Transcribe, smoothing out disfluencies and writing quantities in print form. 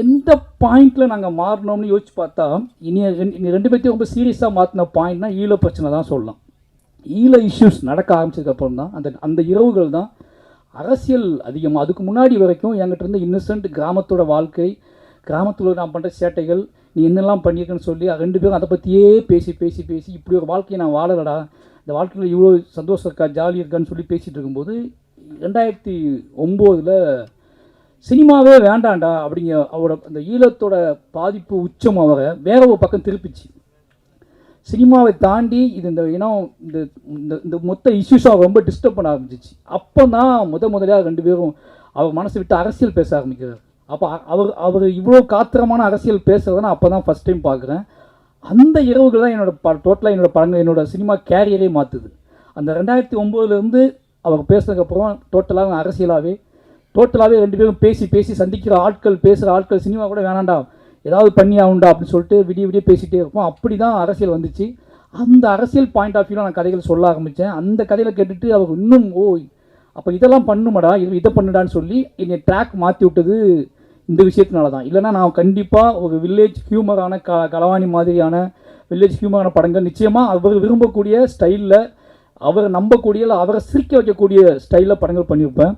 எந்த பாயிண்டில் நாங்கள் மாறினோம்னு யோசிச்சு பார்த்தா இனி ரெண்டு பேர்த்தையும் ரொம்ப சீரியஸாக மாற்றின பாயிண்ட்னா ஈழ பிரச்சனை தான் சொல்லலாம். ஈழ இஷ்யூஸ் நடக்க ஆரம்பிச்சதுக்கப்புறம் தான் அந்த இரவுகள் தான் அரசியல் அதிகமாக. அதுக்கு முன்னாடி வரைக்கும் என்கிட்ட இருந்த இன்னசென்ட் கிராமத்தோட வாழ்க்கை, கிராமத்தில் நான் பண்ணுற சேட்டைகள், நீ என்னெல்லாம் பண்ணியிருக்கேன்னு சொல்லி ரெண்டு பேரும் அதை பற்றியே பேசி பேசி பேசி இப்படி ஒரு வாழ்க்கையை நான் வாழலடா, இந்த வாழ்க்கையில் இவ்வளோ சந்தோஷம் இருக்கா, ஜாலி இருக்கான்னு சொல்லி பேசிகிட்டு இருக்கும்போது 2009 சினிமாவே வேண்டாண்டா அப்படிங்க அவரோட அந்த ஈழத்தோட பாதிப்பு உச்சம் அவரை வேற ஒரு பக்கம் திருப்பிச்சு. சினிமாவை தாண்டி இது இந்த இனம் இந்த இந்த மொத்த இஷ்யூஸும் அவர் ரொம்ப டிஸ்டர்ப் பண்ண ஆரம்பிச்சிச்சு. அப்போ தான் முதலாக ரெண்டு பேரும் அவர் மனசை விட்டு அரசியல் பேச ஆரம்பிக்கிறார். அப்போ அவர் இவ்வளோ காத்திரமான அரசியல் பேசுகிறத நான் அப்போ தான் ஃபஸ்ட் டைம் பார்க்குறேன். அந்த இரவுகள் தான் டோட்டலாக என்னோட படங்கள் என்னோட சினிமா கேரியரே மாற்றுது. அந்த 2009 அவர் பேசுனதுக்கப்புறம் டோட்டலாகவே ரெண்டு பேரும் பேசி பேசி சந்திக்கிற ஆட்கள், பேசுகிற ஆட்கள், சினிமா கூட வேணாண்டா ஏதாவது பண்ணி ஆகுண்டா அப்படின்னு சொல்லிட்டு விடிய பேசிகிட்டே இருப்போம். அப்படி தான் அரசியல் வந்துச்சு. அந்த அரசியல் பாயிண்ட் ஆஃப் வியூவில் நான் கதைகள் சொல்ல ஆரம்பித்தேன். அந்த கதையில் கேட்டுட்டு அவர் இன்னும் அப்போ இதெல்லாம் பண்ணுமாடா, இதை பண்ணுடான்னு சொல்லி என்னை ட்ராக் மாற்றி விட்டது இந்த விஷயத்தினால தான். இல்லைனா நான் கண்டிப்பாக ஒரு வில்லேஜ் ஹியூமரான களவாணி மாதிரியான வில்லேஜ் ஹியூமரான படங்கள் நிச்சயமாக அவர் விரும்பக்கூடிய ஸ்டைலில், அவரை நம்பக்கூடிய, அவரை சிரிக்க வைக்கக்கூடிய ஸ்டைலில் படங்கள் பண்ணியிருப்பேன்.